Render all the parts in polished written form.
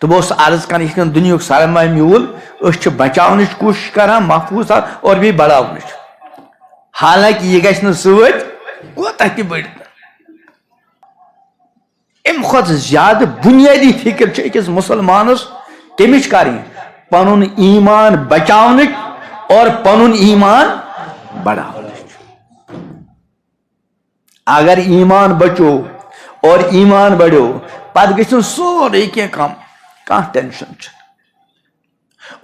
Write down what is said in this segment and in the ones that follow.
تو بہت عرض کر یہ دنیا سرما میول اس بچاؤنچ کوشش کران محفوظ اور بھی بڑھاونچ حالانکہ یہ گژھِ نہٕ سۭتۍ کوتاہ تہِ بٔڑِتھ امہِ کھۄتہٕ زیادٕ بُنیٲدی فکر چھِ أکِس مُسلمانس کمِچ کرٕنۍ پنُن ایمان بچاونٕچ اور پنُن ایمان بڑھاونٕچ اگر ایمان بچو اور ایمان بڑھو پتہٕ گژھِ نہٕ سورُے کینٛہہ کم کانٛہہ ٹینشن چھُنہٕ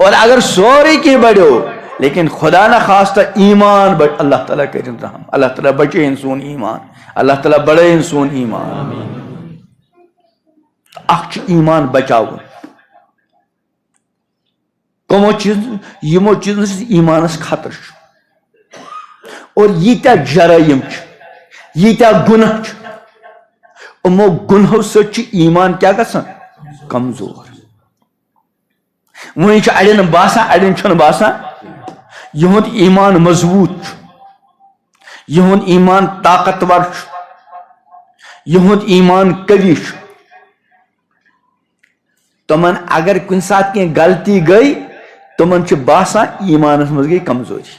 اور اگر سورُے کینٛہہ بڑھو لیکن خدا نخواستہ ایمان بڑھ اللہ تعالیٰ کرن رحم اللہ تعالیٰ بچٲیِن سون ایمان اللہ تعالیٰ بڑھٲیِن سون ایمان اکھ چھُ ایمان بچاوُن کمو چیز یمو چیزو سۭتۍ ایمانس خطرٕ چھُ اور ییٖتیاہ جرٲیِم چھِ ییٖتیاہ گُناہ چھِ یِمو گُنہو سۭتۍ چھُ ایمان کیاہ گژھان کمزور وۄنۍ چھُ اڑٮ۪ن باسان اڑٮ۪ن چھُنہٕ باسان یہُنٛد ایمان مضبوط چھُ یہُنٛد ایمان طاقتور چھُ یہُنٛد ایمان قوی چھُ تمن اگر کُنہِ ساتہٕ کینٛہہ غلطی گٔے تمن چھُ باسان ایمانس منٛز گٔے کمزوری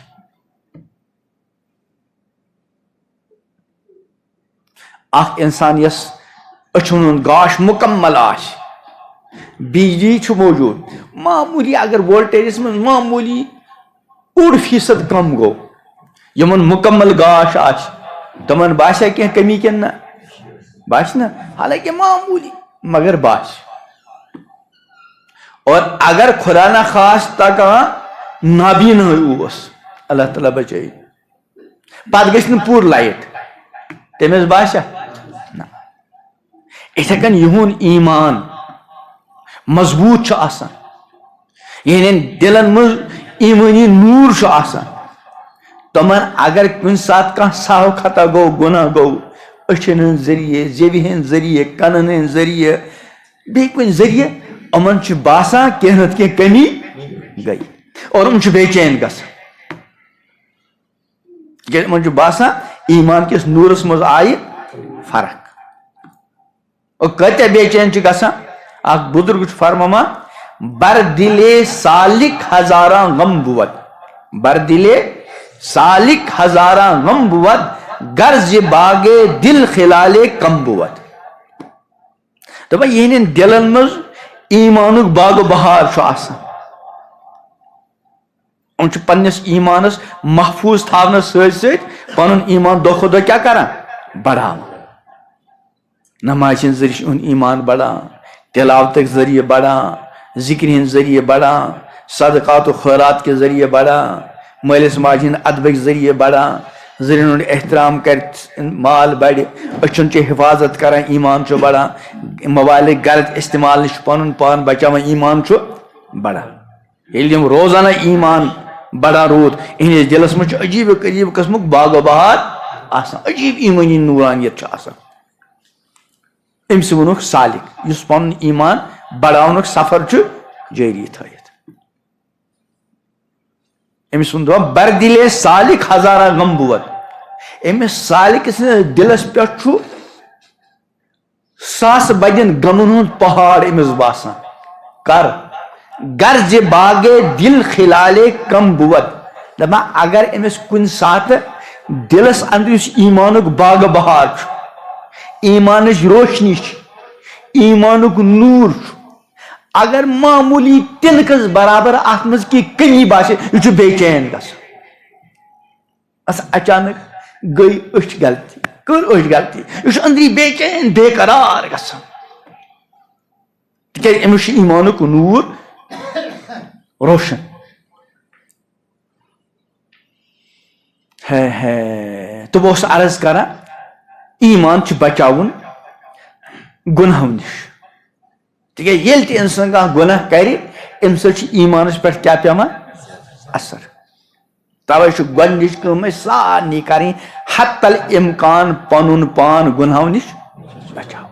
اکھ انسان یس أچھن ہُنٛد گاش مکمل آسہِ بجلی چھُ موجود معمولی اگر وولٹیجس منٛز معمولی 1% کم گوٚو یمن مکمل گاش آسہِ تمن باسیا کینٛہہ کمی کِنہٕ نہ باسہِ نہ حالانکہ معمولی مگر باسہِ اور اگر خدا نخواستہ کانٛہہ نابیٖنہٕے اوس اللہ تعالیٰ بچٲیِن پتہٕ گژھِ نہٕ پوٗرٕ لایٹ تٔمِس باسیا نہ یِتھے کٔنۍ یِہُنٛد ایمان مضبوٗط چھُ آسان یعنی دلن منٛز ایمٲنی نوٗر چھُ آسان تمن اگر کُنہِ ساتہٕ کانٛہہ سہو خطا گوٚو گُناہ گوٚو أچھن ہٕنٛدۍ ذٔریعہٕ زیٚوِ ہٕنٛدۍ ذٔریعہٕ کَنن ہٕنٛدۍ ذٔریعہٕ بیٚیہِ کُنہِ ذٔریعہٕ یِمن چھُ باسان کینٛہہ نتہٕ کینٛہہ کمی گٔے اور یِم چھِ بے چین گژھان تِکیٛازِ یِمن چھُ باسان ایمان کِس نوٗرس منٛز آیہِ فرق اور کۭتیاہ بے چین چھِ گژھان اکھ بُزرگ چھُ فرماوان بر دلے سالک ہزاراں غم بود بر دلے سالک ہزاراں غم بود غرض باغے دل خلالے کم بود دپان یہنٛدٮ۪ن دلن منٛز ایمانُک باغ و بہار چھُ آسان یِم چھِ پننس ایمانس محفوظ تھاونس سۭتۍ سۭتۍ پنُن ایمان دۄہ کھۄتہٕ دۄہ کیاہ کران بڑھاوان نمازِ ہٕنٛدۍ ذٔریعہٕ چھُ یِہُنٛد ایمان بڑان تلاوتٕکۍ ذٔریعہٕ بڑان ذکرِ ہٕنٛدۍ ذٔریعہٕ بڑان صدقات و خیرات کے ذریعے بڑان مٲلِس ماجہِ ہٕنٛدۍ ادبٕکۍ ذٔریعہٕ بڑان زرین ہُنٛد احترام کرِ مال بڑِ أچھن چھِ حفاظت کران ایمان چھُ بڑان موبایلٕکۍ غلط استعمال نِش چھُ پنُن پان بچاوان ایمان چھُ بڑان ییٚلہِ یِم روزانہ ایمان بڑان روٗد یِہنٛدِس دلس منٛز چھُ عجیٖب عجیٖب قٕسمُک باغ و بہار آسان عجیٖب ایمٲنی نوٗرانیت چھِ آسان أمۍ ووٚنُکھ سالک یُس پنُن ایمان بڑاونُک سفر چھُ جٲری تھٲیِتھ أمِس ووٚن دپان بر دلے سالک ہزارہ غم بود أمِس سالکہِ سٕنٛدِس دلس پٮ۪ٹھ چھُ ساسہٕ بٔدٮ۪ن غمن ہُنٛد پہاڑ أمِس باسان کر غرض باغے دل خلالے کم بود دپان اگر أمِس کُنہِ ساتہٕ دلس انٛدر یُس ایمانُک باغ بہار چھُ ایمانٕچ روشنی چھِ ایمانُک نوٗر چھُ اگر معمولی تِنکس برابر اتھ منٛز کینٛہہ کمی باسہِ یہِ چھُ بے چین گژھان بس اچانک گٔے أچھ غلطی کٔر أچھ غلطی یہِ چھُ أنٛدری بے چین بے قرار گژھان تِکیٛازِ أمِس چھُ ایمانُک نوٗر روشن تہٕ بہٕ اوسُس عرض کران ایمان چھُ بچاوُن گُنہو نِش تِکیٛازِ ییٚلہِ تہِ اِنسان کانٛہہ گۄناہ کرِ اَمہِ سۭتۍ چھُ ایمانس پٮ۪ٹھ کیاہ پیوان اثر توے چھُ گۄڈنِچ کٲم اَسہِ سارنٕے کرٕنۍ حتی الامکان پنُن پان گُنہو نِش بچاوُن